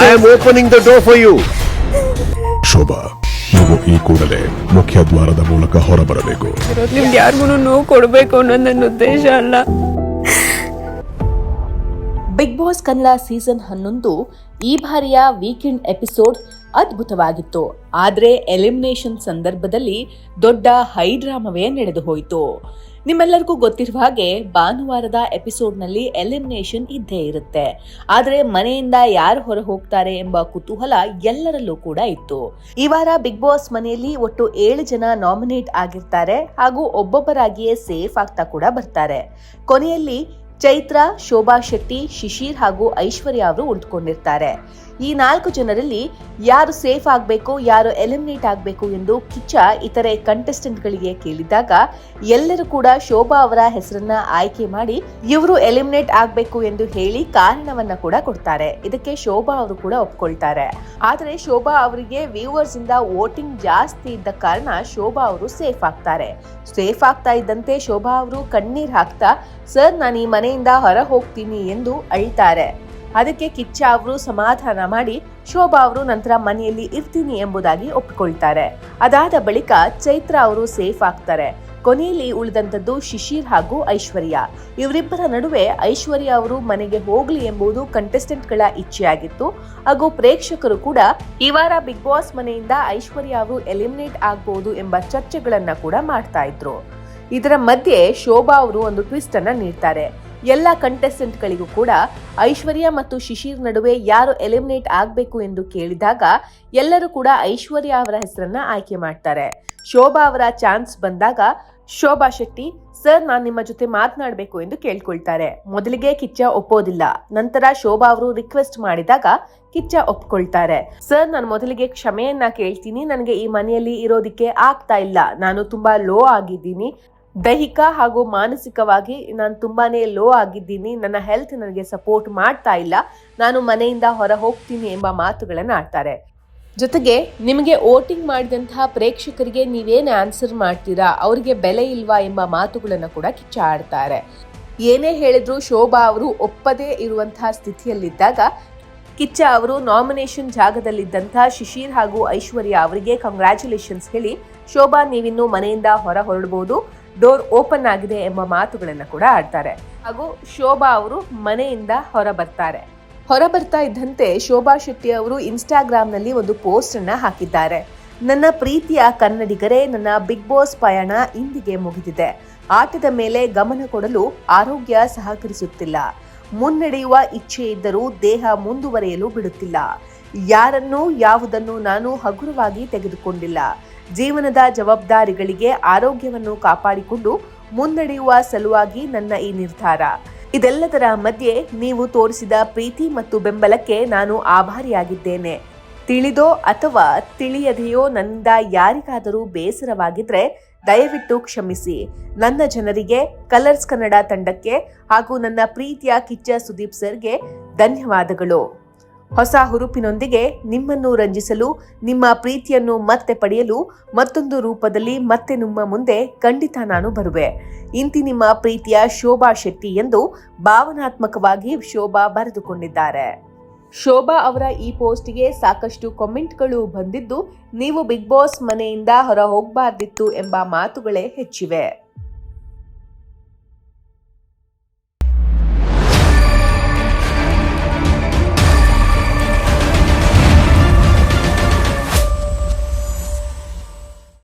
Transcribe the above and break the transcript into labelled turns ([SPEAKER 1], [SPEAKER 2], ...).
[SPEAKER 1] I am opening the door for you.
[SPEAKER 2] Shobha, ನೀವು ಈ ಕೂಡಲೇ ಮುಖ್ಯ ದ್ವಾರದ ಮೂಲಕ ಹೊರಬರಬೇಕು.
[SPEAKER 3] ನಿಮ್ಗೆ ಯಾರಿಗೂ ನೋವು ಕೊಡಬೇಕು ಅನ್ನೋದು ನನ್ನ ಉದ್ದೇಶ ಅಲ್ಲ.
[SPEAKER 4] ಬಿಗ್ ಬಾಸ್ ಕನ್ನಡ ಸೀಸನ್ 11 ಈ ಬಾರಿಯ ವೀಕೆಂಡ್ ಎಪಿಸೋಡ್ ಅದ್ಭುತವಾಗಿತ್ತು. ಆದರೆ ಎಲಿಮಿನೇಷನ್ ಸಂದರ್ಭದಲ್ಲಿ ದೊಡ್ಡ ಹೈಡ್ರಾಮವೇ ನಡೆದು ಹೋಯಿತು. ನಿಮ್ಮೆಲ್ಲರಿಗೂ ಗೊತ್ತಿರುವ ಹಾಗೆ ಭಾನುವಾರದ ಎಪಿಸೋಡ್ನಲ್ಲಿ ಎಲಿಮಿನೇಷನ್ ಇದ್ದೇ ಇರುತ್ತೆ. ಆದರೆ ಮನೆಯಿಂದ ಯಾರು ಹೊರ ಹೋಗ್ತಾರೆ ಎಂಬ ಕುತೂಹಲ ಎಲ್ಲರಲ್ಲೂ ಕೂಡ ಇತ್ತು. ಈ ವಾರ ಬಿಗ್ ಬಾಸ್ ಮನೆಯಲ್ಲಿ ಒಟ್ಟು 7 ಜನ ನಾಮಿನೇಟ್ ಆಗಿರ್ತಾರೆ ಹಾಗೂ ಒಬ್ಬೊಬ್ಬರಾಗಿಯೇ ಸೇಫ್ ಆಗ್ತಾ ಕೂಡ ಬರ್ತಾರೆ. ಕೊನೆಯಲ್ಲಿ ಚೈತ್ರ, ಶೋಭಾ ಶೆಟ್ಟಿ, ಶಿಶಿರ್ ಹಾಗೂ ಐಶ್ವರ್ಯ ಅವರು ಉಳಿದುಕೊಂಡಿರ್ತಾರೆ. ಈ 4 ಜನರಲ್ಲಿ ಯಾರು ಸೇಫ್ ಆಗಬೇಕು, ಯಾರು ಎಲಿಮಿನೇಟ್ ಆಗಬೇಕು ಎಂದು ಕಿಚ್ಚ ಇತರೆ ಕಂಟೆಸ್ಟೆಂಟ್ಗಳಿಗೆ ಕೇಳಿದಾಗ ಎಲ್ಲರೂ ಕೂಡ ಶೋಭಾ ಅವರ ಹೆಸರನ್ನ ಆಯ್ಕೆ ಮಾಡಿ ಇವರು ಎಲಿಮಿನೇಟ್ ಆಗಬೇಕು ಎಂದು ಹೇಳಿ ಕಾರಣವನ್ನ ಕೂಡ ಕೊಡ್ತಾರೆ. ಇದಕ್ಕೆ ಶೋಭಾ ಅವರು ಕೂಡ ಒಪ್ಕೊಳ್ತಾರೆ. ಆದರೆ ಶೋಭಾ ಅವರಿಗೆ ವ್ಯೂವರ್ಸ್ ಇಂದ ವೋಟಿಂಗ್ ಜಾಸ್ತಿ ಇದ್ದ ಕಾರಣ ಶೋಭಾ ಅವರು ಸೇಫ್ ಆಗ್ತಾರೆ. ಸೇಫ್ ಆಗ್ತಾ ಇದ್ದಂತೆ ಶೋಭಾ ಅವರು ಕಣ್ಣೀರ್ ಹಾಕ್ತಾ, ಸರ್ ನಾನು ಈ ಮನೆಯಿಂದ ಹೊರ ಹೋಗ್ತೀನಿ ಎಂದು ಅಳ್ತಾರೆ. ಅದಕ್ಕೆ ಕಿಚ್ಚ ಅವರು ಸಮಾಧಾನ ಮಾಡಿ ಶೋಭಾ ಅವರು ನಂತರ ಮನೆಯಲ್ಲಿ ಇರ್ತೀನಿ ಎಂಬುದಾಗಿ ಒಪ್ಪಿಕೊಳ್ತಾರೆ. ಅದಾದ ಬಳಿಕ ಚೈತ್ರ ಅವರು ಸೇಫ್ ಆಗ್ತಾರೆ. ಕೊನೆಯಲ್ಲಿ ಉಳಿದಂತದ್ದು ಶಿಶಿರ್ ಹಾಗೂ ಐಶ್ವರ್ಯ. ಇವರಿಬ್ಬರ ನಡುವೆ ಐಶ್ವರ್ಯ ಅವರು ಮನೆಗೆ ಹೋಗ್ಲಿ ಎಂಬುದು ಕಂಟೆಸ್ಟೆಂಟ್ಗಳ ಇಚ್ಛೆಯಾಗಿತ್ತು. ಹಾಗೂ ಪ್ರೇಕ್ಷಕರು ಕೂಡ ಈ ವಾರ ಬಿಗ್ ಬಾಸ್ ಮನೆಯಿಂದ ಐಶ್ವರ್ಯ ಅವರು ಎಲಿಮಿನೇಟ್ ಆಗಬಹುದು ಎಂಬ ಚರ್ಚೆಗಳನ್ನ ಕೂಡ ಮಾಡ್ತಾ ಇದ್ರು. ಇದರ ಮಧ್ಯೆ ಶೋಭಾ ಅವರು ಒಂದು ಟ್ವಿಸ್ಟ್ ಅನ್ನ ನೀಡ್ತಾರೆ. ಎಲ್ಲ ಕಂಟೆಸ್ಟೆಂಟ್ಗಳಿಗೂ ಕೂಡ ಐಶ್ವರ್ಯ ಮತ್ತು ಶಿಶಿರ್ ನಡುವೆ ಯಾರು ಎಲಿಮಿನೇಟ್ ಆಗಬೇಕು ಎಂದು ಕೇಳಿದಾಗ ಎಲ್ಲರೂ ಕೂಡ ಐಶ್ವರ್ಯ ಅವರ ಹೆಸರನ್ನ ಆಯ್ಕೆ ಮಾಡ್ತಾರೆ. ಶೋಭಾ ಅವರ ಚಾನ್ಸ್ ಬಂದಾಗ ಶೋಭಾ ಶೆಟ್ಟಿ, ಸರ್ ನಾನು ನಿಮ್ಮ ಜೊತೆ ಮಾತನಾಡಬೇಕು ಎಂದು ಕೇಳ್ಕೊಳ್ತಾರೆ. ಮೊದಲಿಗೆ ಕಿಚ್ಚ ಒಪ್ಪೋದಿಲ್ಲ. ನಂತರ ಶೋಭಾ ಅವರು ರಿಕ್ವೆಸ್ಟ್ ಮಾಡಿದಾಗ ಕಿಚ್ಚ ಒಪ್ಕೊಳ್ತಾರೆ. ಸರ್ ನಾನು ಮೊದಲಿಗೆ ಕ್ಷಮೆಯನ್ನ ಕೇಳ್ತೀನಿ, ನನಗೆ ಈ ಮನೆಯಲ್ಲಿ ಇರೋದಿಕ್ಕೆ ಆಗ್ತಾ ಇಲ್ಲ, ನಾನು ತುಂಬಾ ಲೋ ಆಗಿದ್ದೀನಿ, ದೈಹಿಕ ಹಾಗೂ ಮಾನಸಿಕವಾಗಿ ನಾನು ತುಂಬಾನೇ ಲೋ ಆಗಿದ್ದೀನಿ, ನನ್ನ ಹೆಲ್ತ್ ನನಗೆ ಸಪೋರ್ಟ್ ಮಾಡ್ತಾ ಇಲ್ಲ, ನಾನು ಮನೆಯಿಂದ ಹೊರ ಹೋಗ್ತೀನಿ ಎಂಬ ಮಾತುಗಳನ್ನು ಆಡ್ತಾರೆ. ಜೊತೆಗೆ ನಿಮಗೆ ವೋಟಿಂಗ್ ಮಾಡಿದಂತಹ ಪ್ರೇಕ್ಷಕರಿಗೆ ನೀವೇನು ಆನ್ಸರ್ ಮಾಡ್ತೀರಾ, ಅವರಿಗೆ ಬೆಲೆ ಇಲ್ವಾ ಎಂಬ ಮಾತುಗಳನ್ನು ಕೂಡ ಕಿಚ್ಚ ಆಡ್ತಾರೆ. ಏನೇ ಹೇಳಿದ್ರು ಶೋಭಾ ಅವರು ಒಪ್ಪದೇ ಇರುವಂತಹ ಸ್ಥಿತಿಯಲ್ಲಿದ್ದಾಗ ಕಿಚ್ಚ ಅವರು ನಾಮಿನೇಷನ್ ಜಾಗದಲ್ಲಿದ್ದಂತಹ ಶಿಶಿರ್ ಹಾಗೂ ಐಶ್ವರ್ಯ ಅವರಿಗೆ ಕಂಗ್ರ್ಯಾಚುಲೇಷನ್ಸ್ ಹೇಳಿ, ಶೋಭಾ ನೀವಿನ್ನು ಮನೆಯಿಂದ ಹೊರಡಬಹುದು, ಡೋರ್ ಓಪನ್ ಆಗಿದೆ ಎಂಬ ಮಾತುಗಳನ್ನು ಕೂಡ ಆಡ್ತಾರೆ. ಹಾಗೂ ಶೋಭಾ ಅವರು ಮನೆಯಿಂದ ಹೊರ ಬರ್ತಾ ಇದ್ದಂತೆ ಶೋಭಾ ಶೆಟ್ಟಿ ಅವರು ಇನ್ಸ್ಟಾಗ್ರಾಮ್ನಲ್ಲಿ ಒಂದು ಪೋಸ್ಟ್ ಅನ್ನ ಹಾಕಿದ್ದಾರೆ. ನನ್ನ ಪ್ರೀತಿಯ ಕನ್ನಡಿಗರೇ, ನನ್ನ ಬಿಗ್ ಬಾಸ್ ಪಯಣ ಇಂದಿಗೆ ಮುಗಿದಿದೆ. ಆಟದ ಮೇಲೆ ಗಮನ ಕೊಡಲು ಆರೋಗ್ಯ ಸಹಕರಿಸುತ್ತಿಲ್ಲ. ಮುನ್ನಡೆಯುವ ಇಚ್ಛೆ ಇದ್ದರೂ ದೇಹ ಮುಂದುವರಿಯಲು ಬಿಡುತ್ತಿಲ್ಲ. ಯಾರನ್ನೂ ಯಾವುದನ್ನು ನಾನು ಹಗುರವಾಗಿ ತೆಗೆದುಕೊಂಡಿಲ್ಲ. ಜೀವನದ ಜವಾಬ್ದಾರಿಗಳಿಗೆ ಆರೋಗ್ಯವನ್ನು ಕಾಪಾಡಿಕೊಂಡು ಮುನ್ನಡೆಯುವ ಸಲುವಾಗಿ ನನ್ನ ಈ ನಿರ್ಧಾರ. ಇದೆಲ್ಲದರ ಮಧ್ಯೆ ನೀವು ತೋರಿಸಿದ ಪ್ರೀತಿ ಮತ್ತು ಬೆಂಬಲಕ್ಕೆ ನಾನು ಆಭಾರಿಯಾಗಿದ್ದೇನೆ. ತಿಳಿದೋ ಅಥವಾ ತಿಳಿಯದೆಯೋ ನನ್ನಿಂದ ಯಾರಿಗಾದರೂ ಬೇಸರವಾಗಿದ್ರೆ ದಯವಿಟ್ಟು ಕ್ಷಮಿಸಿ. ನನ್ನ ಜನರಿಗೆ, ಕಲರ್ಸ್ ಕನ್ನಡ ತಂಡಕ್ಕೆ ಹಾಗೂ ನನ್ನ ಪ್ರೀತಿಯ ಕಿಚ್ಚ ಸುದೀಪ್ ಸರ್ಗೆ ಧನ್ಯವಾದಗಳು. ಹೊಸ ಹುರುಪಿನೊಂದಿಗೆ ನಿಮ್ಮನ್ನು ರಂಜಿಸಲು, ನಿಮ್ಮ ಪ್ರೀತಿಯನ್ನು ಮತ್ತೆ ಪಡೆಯಲು ಮತ್ತೊಂದು ರೂಪದಲ್ಲಿ ಮತ್ತೆ ನಿಮ್ಮ ಮುಂದೆ ಖಂಡಿತ ನಾನು ಬರುವೆ. ಇಂತಿ ನಿಮ್ಮ ಪ್ರೀತಿಯ ಶೋಭಾ ಶೆಟ್ಟಿ ಎಂದು ಭಾವನಾತ್ಮಕವಾಗಿ ಶೋಭಾ ಬರೆದುಕೊಂಡಿದ್ದಾರೆ. ಶೋಭಾ ಅವರ ಈ ಪೋಸ್ಟ್ಗೆ ಸಾಕಷ್ಟು ಕಾಮೆಂಟ್ಗಳು ಬಂದಿದ್ದು, ನೀವು ಬಿಗ್ ಬಾಸ್ ಮನೆಯಿಂದ ಹೊರ ಹೋಗಬಾರ್ದಿತ್ತು ಎಂಬ ಮಾತುಗಳೇ ಹೆಚ್ಚಿವೆ.